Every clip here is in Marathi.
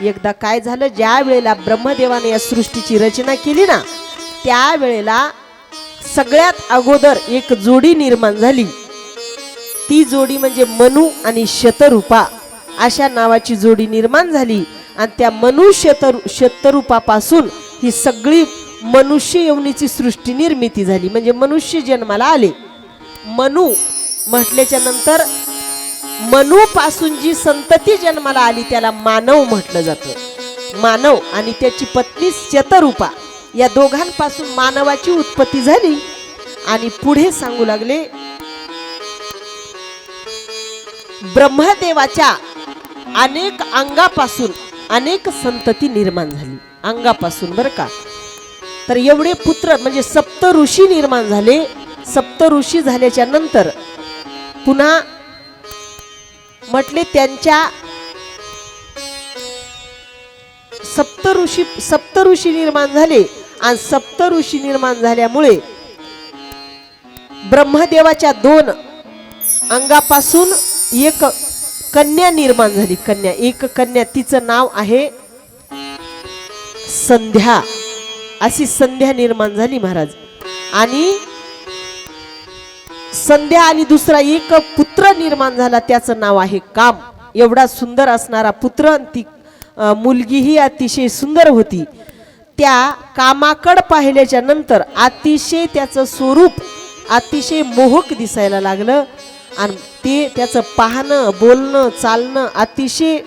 एकदा काय झालं, ज्या वेळेला ब्रह्मदेवाने या सृष्टीची रचना केली ना, त्या वेळेला सगळ्यात अगोदर एक जोडी निर्माण झाली. ती जोडी म्हणजे मनु आणि शतरूपा अशा नावाची जोडी निर्माण झाली. आणि त्या मनु शतरूपापासून ही सगळी मनुष्य योनीची सृष्टी निर्मिती झाली. म्हणजे मनुष्य जन्माला आले. मनु म्हटल्याच्या नंतर मनु पासून जी संतती जन्माला आली त्याला मानव म्हटलं जातं. मानव आणि त्याची पत्नी शतरूपा या दोघांपासून मानवाची उत्पत्ती झाली. आणि पुढे सांगू लागले, ब्रह्मदेवाच्या अनेक अंगापासून अनेक संतती निर्माण झाली. अंगापासून बरं का. तर एवढे पुत्र म्हणजे सप्त ऋषी निर्माण झाले. सप्त ऋषी झाल्याच्या नंतर पुन्हा म्हटले त्यांच्या सप्त ऋषी निर्माण झाले. आणि सप्त ऋषी निर्माण झाल्यामुळे ब्रह्मदेवाच्या 2 अंगापासून एक कन्या निर्माण झाली. कन्या, एक कन्या, तिचं नाव आहे संध्या. अशी संध्या निर्माण झाली महाराज. आणि संध्या आणि दुसरा एक पुत्र निर्माण झाला, त्याचं नाव आहे काम. एवढा सुंदर असणारा पुत्र. ती मुलगी ही अतिशय सुंदर होती. त्या कामाकड पाहिल्याच्या नंतर अतिशय त्याचं स्वरूप अतिशय मोहक दिसायला लागलं. आणि ते त्याचं पाहणं, बोलणं, चालणं अतिशय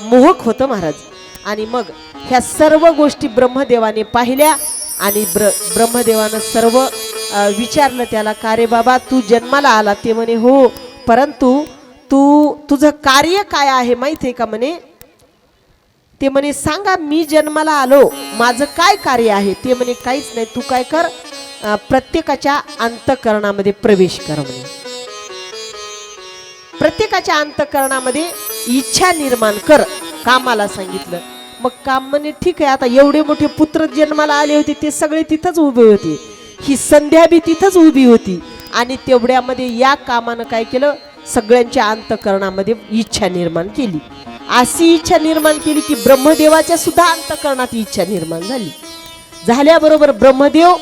मोहक होतं महाराज. आणि मग ह्या सर्व गोष्टी ब्रह्मदेवाने पाहिल्या. आणि ब्रह्मदेवानं सर्व विचारलं त्याला, का रे बाबा तू जन्माला आला? ते म्हणे हो, परंतु तुझं कार्य काय आहे माहिती आहे का म्हणे. ते म्हणे सांगा, मी जन्माला आलो, माझं काय कार्य आहे? ते म्हणे काहीच नाही, तू काय कर, प्रत्येकाच्या अंतःकरणामध्ये प्रवेश कर म्हणे. प्रत्येकाच्या अंतःकरणामध्ये इच्छा निर्माण कर, कामाला सांगितलं. मग काम म्हणे ठीक आहे. आता एवढे मोठे पुत्र जन्माला आले होते, ते सगळे तिथंच उभे होते. ही संध्या बी तिथंच उभी होती. आणि तेवढ्यामध्ये या कामानं काय केलं, सगळ्यांच्या अंतःकरणामध्ये इच्छा निर्माण केली. अशी इच्छा निर्माण केली की ब्रह्मदेवाच्या सुद्धा अंतःकरणात इच्छा निर्माण झाली. झाल्याबरोबर ब्रह्मदेव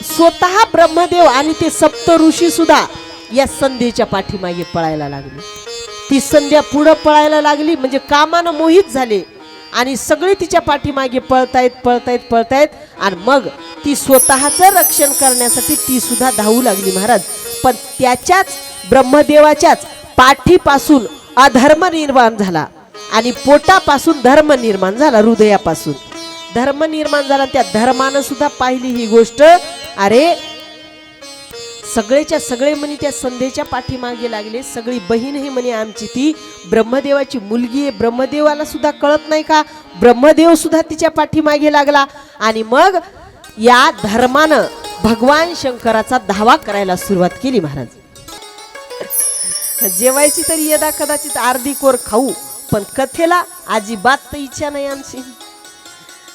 स्वतः ब्रह्मदेव आणि ते सप्त ऋषी सुद्धा या संध्येच्या पाठीमागे पळायला लागली. ती संध्या पुढं पळायला लागली. म्हणजे कामानं मोहित झाले आणि सगळे तिच्या पाठीमागे पळतायत. आणि मग ती स्वतःचं रक्षण करण्यासाठी ती सुद्धा धावू लागली महाराज. पण त्याच्याच ब्रह्मदेवाच्याच पाठीपासून अधर्म निर्माण झाला आणि पोटापासून धर्म निर्माण झाला. हृदयापासून धर्म निर्माण झाला. त्या धर्मानं सुद्धा पाहिली ही गोष्ट. अरे सगळेच्या सगळे म्हणे त्या संध्येच्या पाठीमागे लागले. सगळी बहीण ही म्हणे आमची ती ब्रह्मदेवाची मुलगी आहे. ब्रह्मदेवाला सुद्धा कळत नाही का? ब्रह्मदेव सुद्धा तिच्या पाठीमागे लागला. आणि मग या धर्मानं भगवान शंकराचा धावा करायला सुरुवात केली महाराज. जेवायची तरी यदा कदाचित अर्धी कोर खाऊ, पण कथेला अजिबात तर इच्छा नाही आमची.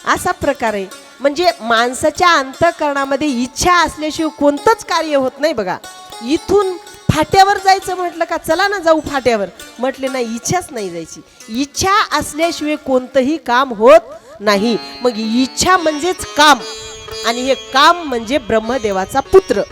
असा प्रकार आहे. म्हणजे माणसाच्या अंतःकरणामध्ये इच्छा असल्याशिवाय कोणतंच कार्य होत नाही बघा. इथून फाट्यावर जायचं म्हटलं का, चला ना जाऊ फाट्यावर, म्हटले नाही, इच्छाच नाही जायची. इच्छा असल्याशिवाय कोणतंही काम होत नाही. मग इच्छा म्हणजेच काम. आणि हे काम म्हणजे ब्रह्मदेवाचा पुत्र.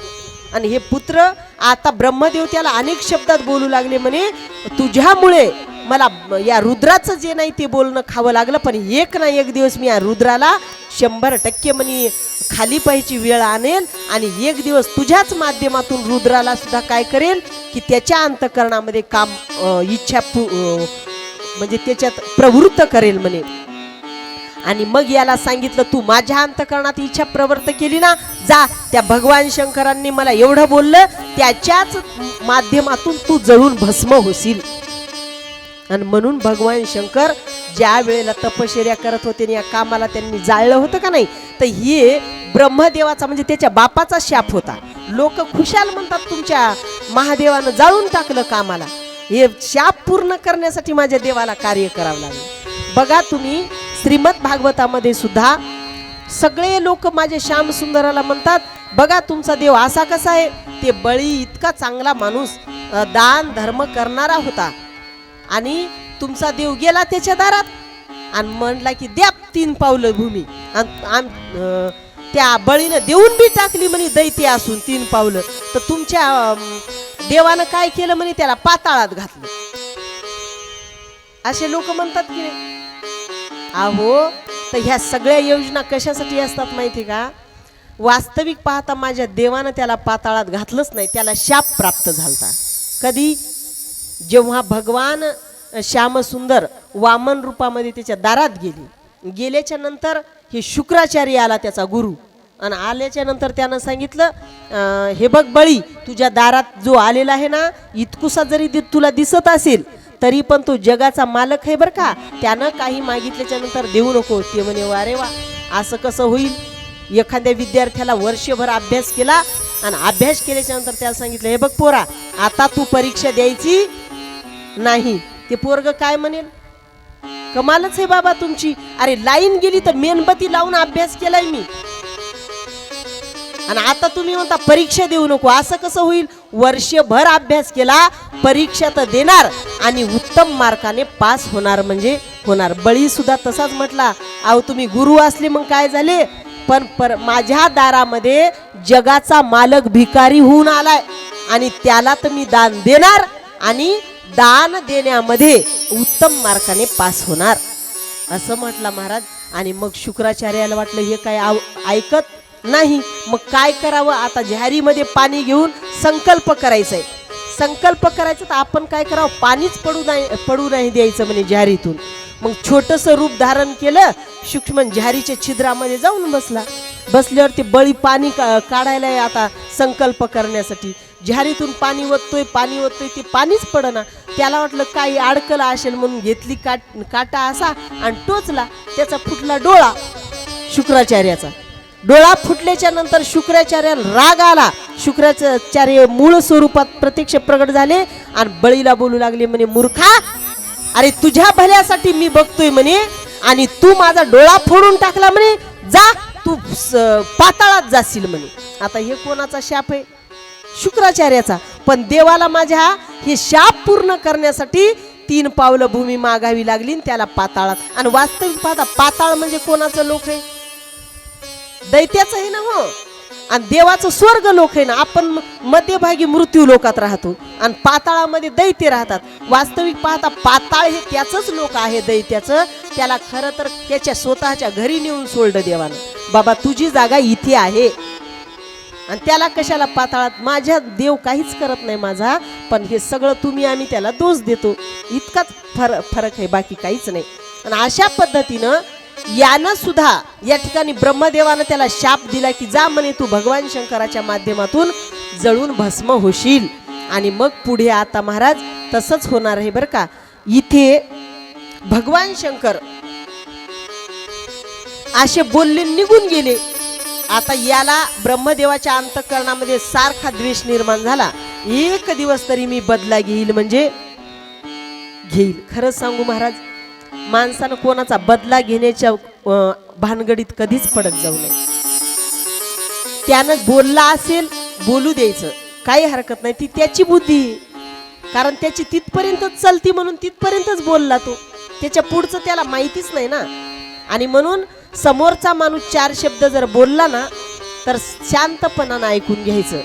आणि हे पुत्र आता ब्रह्मदेव त्याला अनेक शब्दात बोलू लागले. म्हणे तुझ्यामुळे मला या रुद्राचं जे नाही ते बोलणं खावं लागलं, पण एक ना एक दिवस मी या रुद्राला 100% म्हणे खाली पाहायची वेळ आणेल. आणि एक दिवस तुझ्याच माध्यमातून रुद्राला सुद्धा काय करेल की त्याच्या अंतःकरणामध्ये काम इच्छा म्हणजे त्याच्यात प्रवृत्त करेल म्हणे. आणि मग याला सांगितलं, तू माझ्या अंतःकरणात इच्छा प्रवृत्त केली ना, जा त्या भगवान शंकरांनी मला एवढं बोललं, त्याच्याच माध्यमातून तू जळून भस्म होशील. आणि म्हणून भगवान शंकर ज्या वेळेला तपश्चर्या करत होते, या कामाला त्यांनी जाळलं होतं का नाही, तर हे ब्रह्मदेवाचा म्हणजे त्याच्या बापाचा शाप होता. लोक खुशाल म्हणतात तुमच्या महादेवानं जाळून टाकलं कामाला. हे शाप पूर्ण करण्यासाठी माझ्या देवाला कार्य करावं लागलं. बघा तुम्ही श्रीमद भागवतामध्ये सुद्धा सगळे लोक माझ्या श्याम सुंदराला म्हणतात, बघा तुमचा देव असा कसा आहे. ते बळी इतका चांगला माणूस, दान धर्म करणारा होता. आणि तुमचा देव गेला त्याच्या दारात आणि म्हणला की द्या 3 पावलं भूमी, त्या बळीनं देऊन बी टाकली म्हणे दैत्य असून 3 पावलं, तर तुमच्या देवानं काय केलं म्हणे त्याला पाताळात घातलं. असे लोक म्हणतात की नाही. अहो, तर ह्या सगळ्या योजना कशासाठी असतात माहिती का? वास्तविक पाहता माझ्या देवानं त्याला पाताळात घातलंच नाही, त्याला शाप प्राप्त झालता. कधी? जेव्हा भगवान श्यामसुंदर वामन रूपामध्ये त्याच्या दारात गेल्याच्या नंतर हे शुक्राचार्य आला त्याचा गुरु, आणि आल्याच्या नंतर त्यानं सांगितलं हे बघ बळी, तुझ्या दारात जो आलेला आहे ना, इतकुसा जरी तुला दिसत असेल तरी पण तो जगाचा मालक आहे बरं का, त्यानं काही मागितल्याच्या नंतर देऊ नको. ते म्हणे वारे वा, असं कसं होईल? एखाद्या विद्यार्थ्याला वर्षभर अभ्यास केला आणि अभ्यास केल्याच्या नंतर त्याला सांगितलं हे बघ पोरा, आता तू परीक्षा द्यायची नाही. ते पोरग काय म्हणेल? कमालच आहे बाबा तुमची, अरे लाईन गेली तर मेणबत्ती लावून अभ्यास केलाय मी, आणि आता तुम्ही म्हणता परीक्षा देऊ नको. असं कसं होईल? वर्षभर अभ्यास केला, परीक्षा तर देणार आणि उत्तम मार्काने पास होणार म्हणजे होणार. बळी सुद्धा तसाच म्हटला, अहो तुम्ही गुरु असले मग काय झाले, पण माझ्या दारामध्ये जगाचा मालक भिकारी होऊन आलाय आणि त्याला तर मी दान देणार आणि दान देण्यामध्ये उत्तम मार्काने पास होणार, असं म्हटला महाराज. आणि मग शुक्राचार्याला वाटलं हे काय ऐकत नाही, मग काय करावं? आता झारीमध्ये पाणी घेऊन संकल्प करायचा आहे. संकल्प करायचं तर आपण काय करावं? पाणीच पडू नाही द्यायचं म्हणे झारीतून. मग छोटंसं रूप धारण केलं, सूक्ष्म झारीच्या छिद्रामध्ये जाऊन बसल्यावर ते बळी पाणी काढायला आता संकल्प करण्यासाठी झारीतून पाणी ओततोय, ते पाणीच पडना. त्याला वाटलं काही अडकलं असेल म्हणून घेतली काटा असा आणि टोचला, त्याचा फुटला डोळा. शुक्राचार्याचा डोळा फुटल्याच्या नंतर शुक्राचार्याला राग आला. शुक्राचार्य मूळ स्वरूपात प्रत्यक्ष प्रगट झाले आणि बळीला बोलू लागले म्हणे मूर्खा, अरे तुझ्या भल्यासाठी मी बघतोय म्हणे आणि तू माझा डोळा फोडून टाकला म्हणे, जा तू पाताळात जाशील म्हणे. आता हे कोणाचा शाप आहे? शुक्राचार्याचा. पण देवाला माझ्या हे शाप पूर्ण करण्यासाठी 3 पावलं भूमी मागावी लागली त्याला पाताळात. आणि वास्तविक पाहता पाताळ म्हणजे कोणाचं लोक आहे? दैत्याचं आहे ना. हो, आणि देवाचं स्वर्ग लोक आहे ना. आपण मध्यभागी मृत्यू लोकात राहतो आणि पाताळामध्ये दैत्य राहतात. वास्तविक पाहता पाताळ हे त्याचंच लोक आहे, दैत्याचं. त्याला खरं तर त्याच्या स्वतःच्या घरी नेऊन सोडलं देवानं, बाबा तुझी जागा इथे आहे. आणि त्याला कशाला पाताळात? माझ्या देव काहीच करत नाही माझा, पण हे सगळं तुम्ही आम्ही त्याला दोष देतो, इतकाच फरक आहे, बाकी काहीच नाही. आणि अशा पद्धतीनं यानं सुद्धा या ठिकाणी ब्रह्मदेवानं त्याला शाप दिला की जा म्हणे तू भगवान शंकराच्या माध्यमातून जळून भस्म होशील. आणि मग पुढे आता महाराज तसंच होणार आहे बरं का. इथे भगवान शंकर असे बोलले निघून गेले. आता याला ब्रह्मदेवाच्या अंतःकरणामध्ये सारखा द्वेष निर्माण झाला. एक दिवस तरी मी बदला घेईल म्हणजे घेईल. खरंच सांगू महाराज, माणसानं कोणाचा बदला घेण्याच्या भानगडीत कधीच पडत जाऊ नये. त्यानं बोलला असेल बोलू द्यायचं, काही हरकत नाही, ती त्याची बुद्धी, कारण त्याची तिथपर्यंतच चलती म्हणून तिथपर्यंतच बोलला तो, त्याच्या पुढचं त्याला माहितीच नाही ना. आणि म्हणून समोरचा माणूस 4 शब्द जर बोलला ना तर शांतपणानं ऐकून घ्यायचं.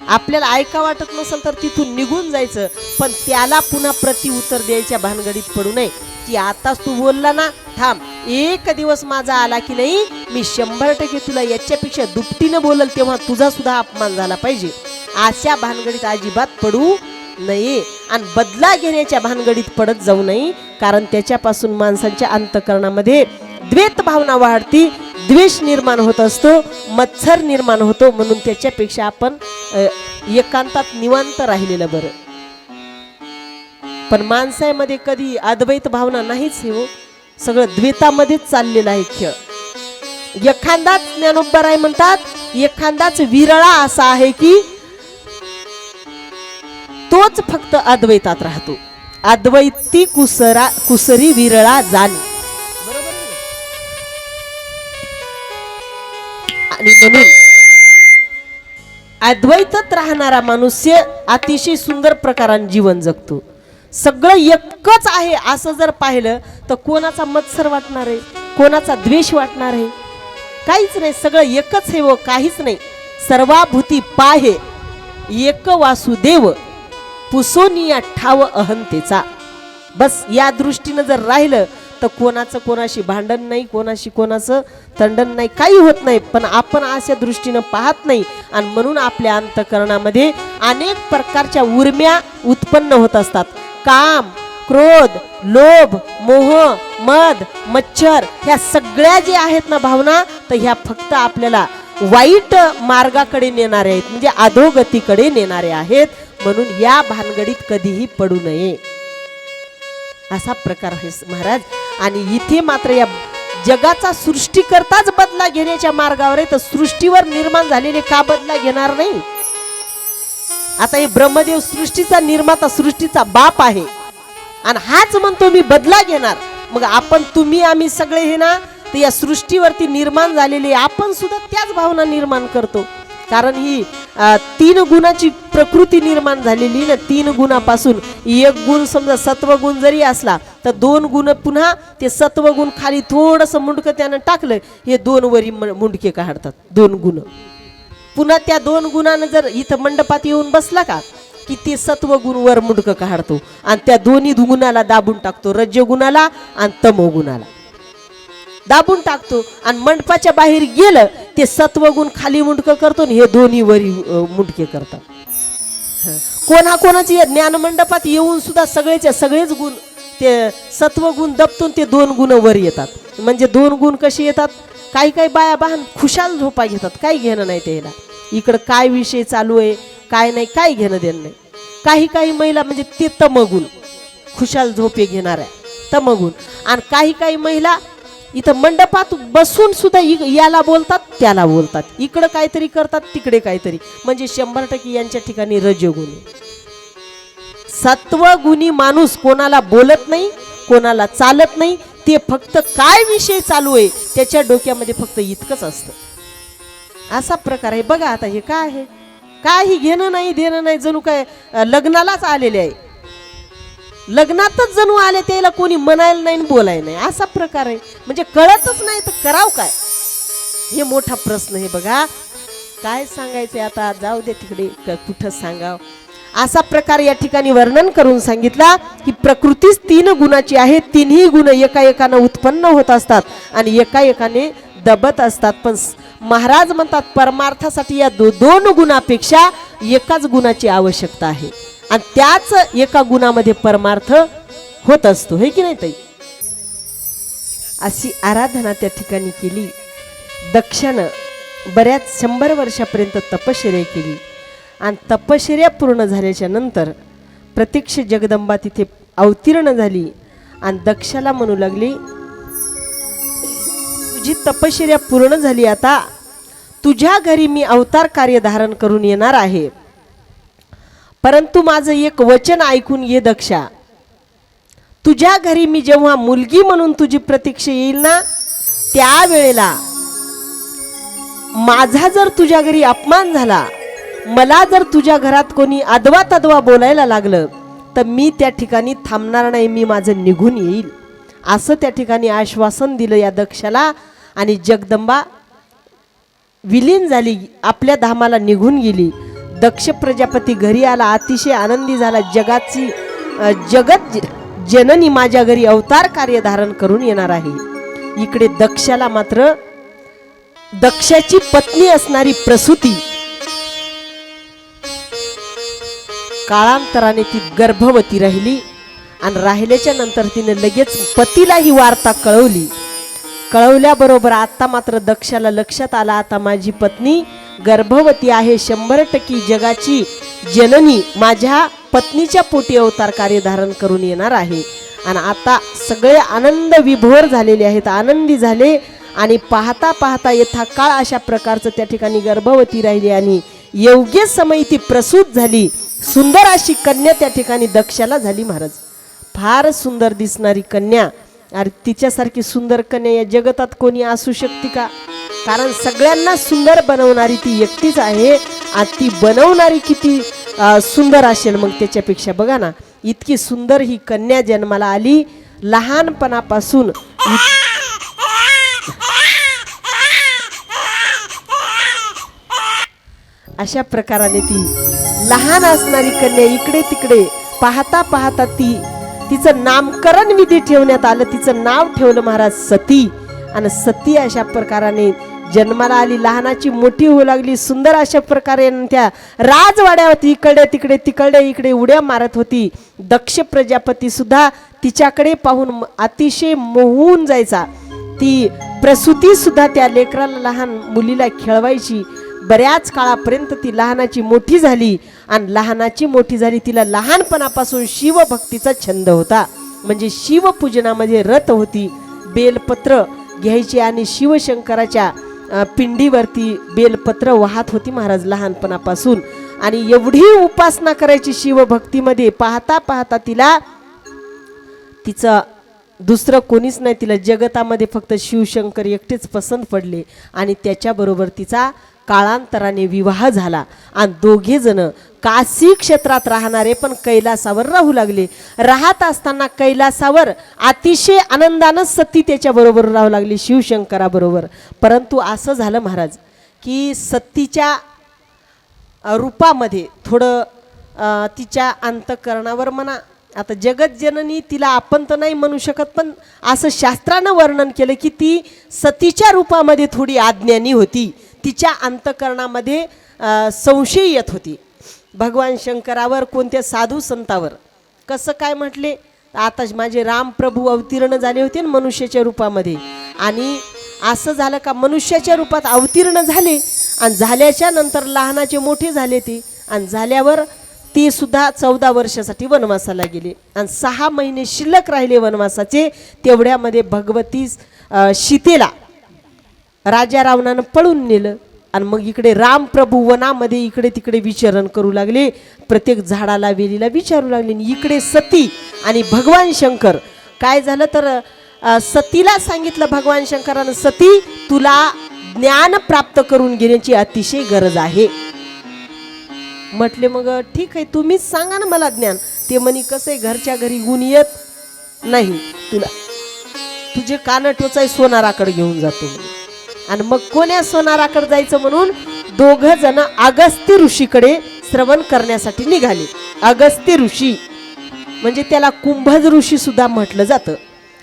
आपल्याला ऐका वाटत नसेल तर तिथून निघून जायचं, पण त्याला पुन्हा प्रतिउत्तर द्यायच्या भानगडीत पडू नये की आताच तू बोलला ना, थांब, एक दिवस माझा आला की नाही मी 100% तुला याच्यापेक्षा दुपटीनं बोलल, तेव्हा तुझा सुद्धा अपमान झाला पाहिजे. अशा भानगडीत अजिबात पडू नये आणि बदला घेण्याच्या भानगडीत पडत जाऊ नये, कारण त्याच्यापासून माणसांच्या अंतःकरणामध्ये द्वेष भावना वाढती, द्वेष निर्माण होत असतो, मत्सर निर्माण होतो. म्हणून त्याच्यापेक्षा आपण एकांतात निवांत राहिलेलं बरं. पण माणसामध्ये कधी अद्वैत भावना नाहीच हे हो, सगळं द्वैतामध्येच चाललेलं आहे खेळ. एखादाच ज्ञानोबराय म्हणतात, एखादाच विरळा असा आहे की तोच फक्त अद्वैतात राहतो. अद्वैती कुसरी विरळा जाणे. आणि म्हणून अद्वैतात राहणारा मनुष्य अतिशय सुंदर प्रकाराने जीवन जगतो. सगळं एकच आहे असं जर पाहिलं तर कोणाचा मत्सर वाटणार आहे, कोणाचा द्वेष वाटणार आहे? काहीच नाही, सगळं एकच आहे व काहीच नाही. सर्वाभूती पाहे एक वासुदेव पुसोनिया ठाव अहंतेचा. बस या दृष्टीनं जर राहिलं तर कोणाचं कोणाशी भांडण नाही, कोणाशी कोणाचं तंडण नाही, काही होत नाही. पण आपण अशा दृष्टीनं पाहत नाही आणि म्हणून आपल्या अंतःकरणामध्ये अनेक प्रकारच्या उर्म्या उत्पन्न होत असतात. काम, क्रोध, लोभ, मोह, मद, मच्छर ह्या सगळ्या जे आहेत ना भावना, तर ह्या फक्त आपल्याला वाईट मार्गाकडे नेणारे आहेत, म्हणजे अधोगतीकडे नेणारे आहेत. म्हणून या भानगडीत कधीही पडू नये असा प्रकार आहे महाराज. आणि इथे मात्र या जगाचा सृष्टीकर्ताच बदला घेण्याच्या मार्गावर आहे, तर सृष्टीवर निर्माण झालेले का बदला घेणार नाही? आता हे ब्रह्मदेव सृष्टीचा निर्माता, सृष्टीचा बाप आहे आणि हाच म्हणतो मी बदला घेणार. मग आपण, तुम्ही, आम्ही सगळे हे ना, तर या सृष्टीवरती निर्माण झालेले आपण सुद्धा त्याच भावना निर्माण करतो. कारण ही 3 गुणाची प्रकृती निर्माण झालेली ना. 3 गुणापासून एक गुण समजा सत्वगुण जरी असला तर 2 गुण पुन्हा ते सत्वगुण खाली थोडंसं मुंडकं त्यानं टाकलं, हे 2 वरी मुंडके काढतात. 2 गुण पुन्हा त्या 2 गुणानं जर इथं मंडपात येऊन बसला का की ते सत्वगुण वर मुंडकं काढतो आणि त्या दोन्ही गुणाला दाबून टाकतो, रजगुणाला आणि तमोगुणाला दाबून टाकतो. आणि मंडपाच्या बाहेर गेलं ते सत्वगुण खाली मुंडकं करतो आणि हे दोन्ही वरी मुंडके करतात. कोणाची ज्ञान मंडपात येऊन सुद्धा सगळेच गुण ते सत्वगुण दबतून ते 2 गुण वर येतात. म्हणजे 2 गुण कसे येतात? काही बाया बहान खुशाल झोपा घेतात, काही घेणं नाही त्याला, इकडं काय विषय चालू आहे काय नाही, काही घेणं देणं नाही. काही महिला म्हणजे ते तमगुण, खुशाल झोपे घेणाऱ्या तमगुण. आणि काही महिला इथं मंडपात बसून सुद्धा याला बोलतात त्याला बोलतात, इकडं काहीतरी करतात तिकडे काहीतरी, म्हणजे 100% यांच्या ठिकाणी रजोगुणी. सत्वगुणी माणूस कोणाला बोलत नाही, कोणाला चालत नाही, ते फक्त काय विषय चालू आहे त्याच्या डोक्यामध्ये फक्त इतकंच असतं. असा प्रकार आहे बघा. आता हे काय आहे? काही घेणं नाही देणं नाही, जणू काय लग्नालाच आलेले आहे, लग्नातच जणू आले, त्याला कोणी म्हणायला नाही बोलायला नाही, असा प्रकार आहे. म्हणजे कळतच नाही तर कराव काय, हे मोठा प्रश्न आहे बघा. काय सांगायचंय आता, जाऊ दे तिकडे, कुठं सांगाव. असा प्रकार या ठिकाणी वर्णन करून सांगितला की प्रकृतीच 3 गुणाची आहे. 3ही गुण एकाएकाने उत्पन्न होत असतात आणि एकाएकाने दबत असतात. पण महाराज म्हणतात परमार्थासाठी या 2 गुणापेक्षा एकाच गुणाची आवश्यकता आहे आणि त्याच एका गुणामध्ये परमार्थ होत असतो, हे की नाही ताई? अशी आराधना त्या ठिकाणी केली. दक्षानं बऱ्याच 100 वर्षापर्यंत तपश्चर्या केली आणि तपश्चर्या पूर्ण झाल्याच्या नंतर प्रत्यक्ष जगदंबा तिथे अवतीर्ण झाली आणि दक्षाला म्हणू लागली, तुझी तपश्चर्या पूर्ण झाली, आता तुझ्या घरी मी अवतार कार्य धारण करून येणार आहे. परंतु माझं एक वचन ऐकून घे दक्षा, तुझ्या घरी मी जेव्हा मुलगी म्हणून तुझी प्रतीक्षा येईल ना, त्यावेळेला माझा जर तुझ्या घरी अपमान झाला, मला जर तुझ्या घरात कोणी अदवा तदवा बोलायला लागलं तर मी त्या ठिकाणी थांबणार नाही, मी माझं निघून येईल, असं त्या ठिकाणी आश्वासन दिलं या दक्षाला. आणि जगदंबा विलीन झाली, आपल्या धामाला निघून गेली. दक्ष प्रजापती घरी आला, अतिशय आनंदी झाला. जगत जननी माझ्या घरी अवतार कार्य धारण करून येणार आहे. इकडे दक्षाला मात्र दक्षाची पत्नी असणारी प्रसूती काळांतराने ती गर्भवती राहिली आणि राहिल्याच्या नंतर तिने लगेच पतीला ही वार्ता कळवली. कळवल्याबरोबर आता मात्र दक्षाला लक्षात आला, आता माझी पत्नी गर्भवती आहे, 100% जगाची जननी माझ्या पत्नीच्या पोटी अवतार कार्य धारण करून येणार आहे. आणि आता सगळे आनंद विभोर झालेले आहेत, आनंदी झाले. आणि पाहता पाहता यथा काळ अशा प्रकारचं त्या ठिकाणी गर्भवती राहिली आणि योग्य समय ती प्रसूत झाली. सुंदर अशी कन्या त्या ठिकाणी दक्षाला झाली. महाराज, फार सुंदर दिसणारी कन्या. अरे तिच्यासारखी सुंदर कन्या या जगतात कोणी असू शकते का? कारण सगळ्यांना सुंदर बनवणारी ती एकटीच आहे. आणि ती बनवणारी किती सुंदर असेल, मग त्याच्यापेक्षा बघा ना, इतकी सुंदर ही कन्या जन्माला आली. लहानपणापासून अशा प्रकाराने ती लहान असणारी कन्या इकडे तिकडे पाहता पाहता तिचं नामकरण विधी ठेवण्यात आलं. तिचं नाव ठेवलं महाराज सती. आणि सती अशा प्रकाराने जन्माला आली. लहानाची मोठी होऊ लागली. सुंदर अशा प्रकारे त्या राजवाड्यावरती इकडे तिकडे तिकडे इकडे उड्या मारत होती. दक्ष प्रजापती सुद्धा तिच्याकडे पाहून अतिशय मोहून जायचा. ती प्रसूती सुद्धा त्या लेकराला लहान मुलीला खेळवायची. बऱ्याच काळापर्यंत ती लहानाची मोठी झाली. आणि लहानाची मोठी झाली तिला लहानपणापासून शिवभक्तीचा छंद होता. म्हणजे शिवपूजनामध्ये रत होती. बेलपत्र घ्यायची आणि शिवशंकराच्या पिंडीवरती बेलपत्र वाहत होती महाराज लहानपणापासून. आणि एवढी उपासना करायची शिवभक्तीमध्ये. पाहता पाहता तिचं दुसरं कोणीच नाही. तिला जगतामध्ये फक्त शिवशंकर एकटेच पसंत पडले. आणि त्याच्याबरोबर तिचा काळांतराने विवाह झाला. आणि दोघे जण काशी क्षेत्रात राहणारे पण कैलासावर राहू लागले. राहत असताना कैलासावर अतिशय आनंदानं सती त्याच्याबरोबर राहू लागली शिवशंकराबरोबर. परंतु असं झालं महाराज की सतीच्या रूपामध्ये थोडं तिच्या अंतःकरणावर म्हणा, आता जगतजननी तिला आपण तर नाही म्हणू शकत, पण असं शास्त्रानं वर्णन केलं की ती सतीच्या रूपामध्ये थोडी अज्ञानी होती. तिच्या अंतःकरणामध्ये संशय येत होती भगवान शंकरावर, कोणत्या साधू संतावर. कसं काय म्हटले, आता माझे रामप्रभू अवतीर्ण झाले होते ना मनुष्याच्या रूपामध्ये. आणि असं झालं का मनुष्याच्या रूपात अवतीर्ण झाले. आणि झाल्याच्या नंतर लहानाचे मोठे झाले ते. आणि झाल्यावर ते सुद्धा 14 वर्षासाठी वनवासाला गेले. आणि 6 महिने शिल्लक राहिले वनवासाचे. तेवढ्यामध्ये भगवती सीतेला राजा रावणानं पळून नेलं. आणि मग इकडे रामप्रभू वनामध्ये इकडे तिकडे विचरण करू लागले. प्रत्येक झाडाला वेलीला विचारू लागले. इकडे सती आणि भगवान शंकर. काय झालं तर सतीला सांगितलं भगवान शंकरानं, सती तुला ज्ञान प्राप्त करून घेण्याची अतिशय गरज आहे. म्हटले मग ठीक आहे, तुम्हीच सांगा ना मला ज्ञान. ते म्हणे कसं आहे, घरच्या घरी गुण येत नाही तुला, तुझे कान टोचाय सोनाराकडे घेऊन जातो. आणि मग कोण्या सोनाराकडे जायचं म्हणून दोघं जण अगस्त्य ऋषीकडे श्रवण करण्यासाठी निघाले. अगस्त्य ऋषी म्हणजे त्याला कुंभज ऋषी सुद्धा म्हटलं जातं.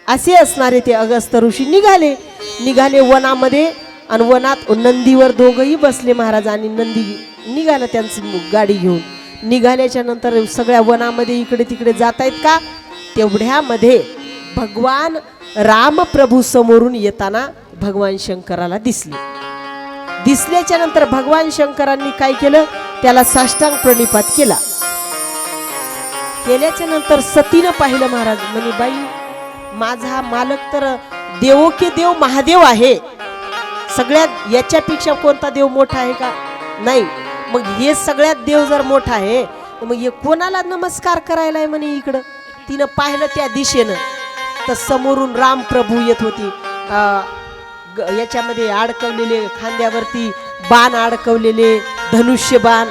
असे असणारे ते अगस्त्य ऋषी निघाले वनामध्ये. आणि वनात नंदीवर दोघंही बसले महाराज. आणि नंदी निघाला त्यांची गाडी घेऊन. निघाल्याच्या नंतर सगळ्या वनामध्ये इकडे तिकडे जात आहेत का, तेवढ्यामध्ये भगवान रामप्रभू समोरून येताना भगवान शंकराला दिसल्याच्या नंतर भगवान शंकरांनी काय केलं, त्याला साष्टांग प्रणिपात केल्याच्या नंतर सतीनं पाहिलं महाराज. म्हणे बाई, माझा मालक तर देवो के देव महादेव आहे. सगळ्यात याच्यापेक्षा कोणता देव मोठा आहे का, नाही. मग हे सगळ्यात देव जर मोठा आहे मग हे कोणाला नमस्कार करायला आहे म्हणे. इकडं तिनं पाहिलं त्या दिशेनं तर समोरून रामप्रभू येत होती. याच्यामध्ये अडकवलेले खांद्यावरती बाण अडकवलेले, धनुष्य बाण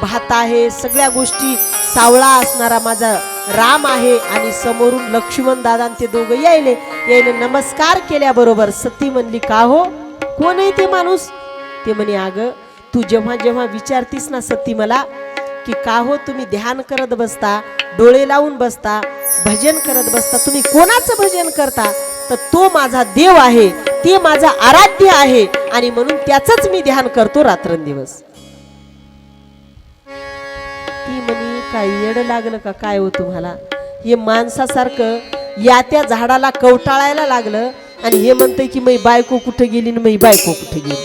भात आहे, सगळ्या गोष्टी. सावळा असणारा माझा राम आहे. आणि समोरून लक्ष्मण दादा ते दोघं यायले नमस्कार केल्याबरोबर सती म्हणली, का हो, कोण आहे ते माणूस. ते म्हणे, अगं तू जेव्हा जेव्हा विचारतीस ना सती मला की का हो तुम्ही ध्यान करत बसता, डोळे लावून बसता, भजन करत बसता, तुम्ही कोणाचं भजन करता, तर तो माझा देव आहे, ते माझा आराध्य आहे. आणि म्हणून त्याचंच मी ध्यान करतो रात्रंदिवस. ती म्हणे, काय येड लागलं का काय हो तुम्हाला, हे माणसासारखं या त्या झाडाला कवटाळायला लागलं. आणि हे म्हणतंय की मै बायको कुठे गेली ना मै बायको कुठे गेली,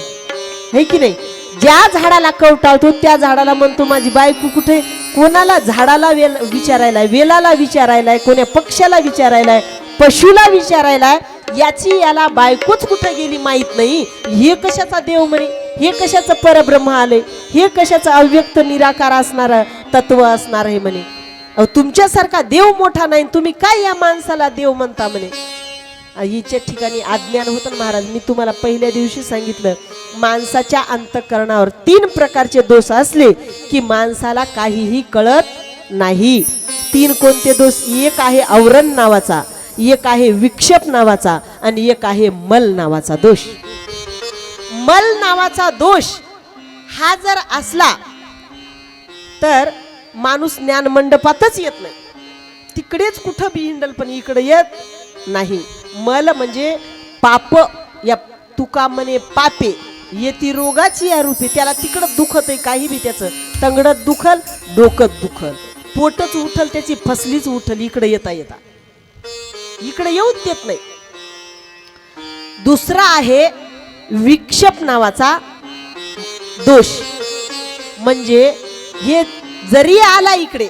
हे की नाही. ज्या झाडाला कवटाळतो त्या झाडाला म्हणतो माझी बायको कुठे. कोणाला झाडाला विचारायलाय, वेलाला विचारायलाय, कोण्या पक्षाला विचारायलाय, पशुला विचारायलाय, याला बायकोच कुठे गेली माहित नाही. हे कशाचा देव म्हणे, हे कशाचं परब्रह्म आले, हे कशाचं अव्यक्त निराकार असणार तत्व असणार आहे म्हणे. तुमच्यासारखा देव मोठा नाही, तुम्ही काय या माणसाला देव म्हणता म्हणे. हिच्या ठिकाणी अज्ञान होतं महाराज. मी तुम्हाला पहिल्या दिवशी सांगितलं, माणसाच्या अंतःकरणावर 3 प्रकारचे दोष असले की माणसाला काहीही कळत नाही. तीन कोणते दोष? एक आहे आवरण नावाचा, एक आहे विक्षेप नावाचा आणि एक आहे मल नावाचा दोष. मल नावाचा दोष हा जर असला तर माणूस ज्ञान मंडपातच येत नाही, तिकडेच कुठं बी हिंडल पण इकडे येत नाही. मल म्हणजे पाप, या तुका म्हणे पापे येती रोगाची या रूपी. त्याला तिकडं दुखत आहे, काही बी त्याचं तंगडत दुखल, डोकत दुखल, पोटच उठल, त्याची फसलीच उठल, इकडे येता येता इकडे येऊच देत नाही. दुसरा आहे विक्षेप नावाचा दोष. म्हणजे हे जरी आला इकडे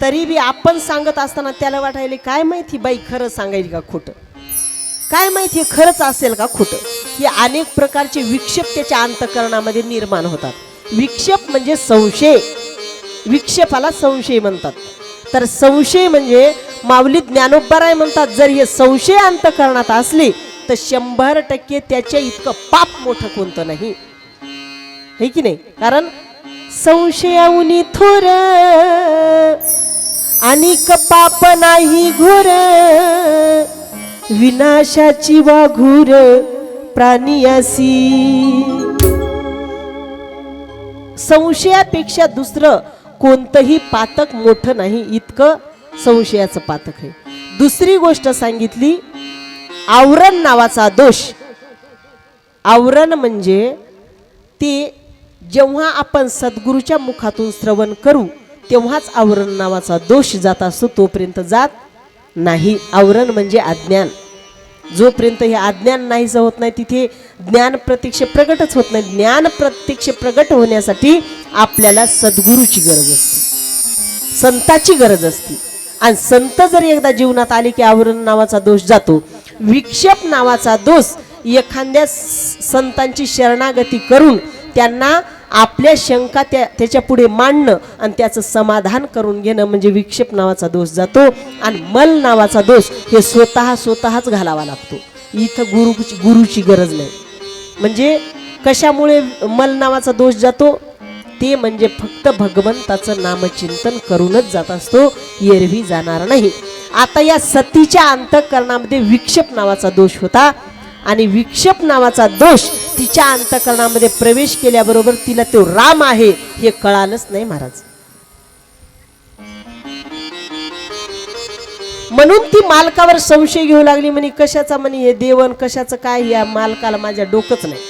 तरी बी आपण सांगत असताना त्याला वाटायला काय माहिती बाई खरं सांगायची का खोटं, काय माहिती खरंच असेल का खोटं. हे अनेक प्रकारचे विक्षेप त्याच्या अंतःकरणामध्ये निर्माण होतात. विक्षेप म्हणजे संशय, विक्षेपाला संशय म्हणतात. तर संशय म्हणजे माऊली ज्ञानोबराय म्हणतात, जर हे संशय अंतःकरणात असले तर 100% त्याच्या इतकं पाप मोठं कोणतं नाही, है की नाही. कारण संशयाउनी थोर अनिक पाप नाही घोर, विनाशाची वाघूर प्राणियासी. संशयापेक्षा दुसरं कोणतंही पातक मोठं नाही, इतकं संशयाचं पातक आहे. दुसरी गोष्ट सांगितली आवरण नावाचा दोष. आवरण म्हणजे ते जेव्हा आपण सद्गुरूच्या मुखातून श्रवण करू तेव्हाच आवरण नावाचा दोष जात असतो, तोपर्यंत जात नाही. आवरण म्हणजे अज्ञान. जोपर्यंत हे अज्ञान नाहीच होत नाही तिथे ज्ञान प्रत्यक्ष प्रगटच होत नाही. ज्ञान प्रत्यक्ष प्रगट होण्यासाठी आपल्याला सद्गुरूची गरज असते, संताची गरज असते. आणि संत जर एकदा जीवनात आले की आवरण नावाचा दोष जातो. विक्षेप नावाचा दोष एखाद्या संतांची शरणागती करून त्यांना आपल्या शंका त्याच्या पुढे मांडणं आणि त्याचं समाधान करून घेणं म्हणजे विक्षेप नावाचा दोष जातो. आणि मल नावाचा दोष हे स्वतःच घालावा लागतो. इथं गुरुची गरज नाही. म्हणजे कशामुळे मल नावाचा दोष जातो? ते म्हणजे फक्त भगवंताचं नामचिंतन करूनच जात असतो, एरवी जाणार नाही. आता या सतीच्या अंतःकरणामध्ये विक्षेप नावाचा दोष होता आणि विक्षेप नावाचा दोष तिच्या अंतःकरणामध्ये प्रवेश केल्याबरोबर तिला तो राम आहे हे कळालंच नाही महाराज. म्हणून ती मालकावर संशय घेऊ लागली. म्हणे कशाचा, म्हणे हे देवन कशाचं काय, या मालकाला माझ्या डोकंच नाही.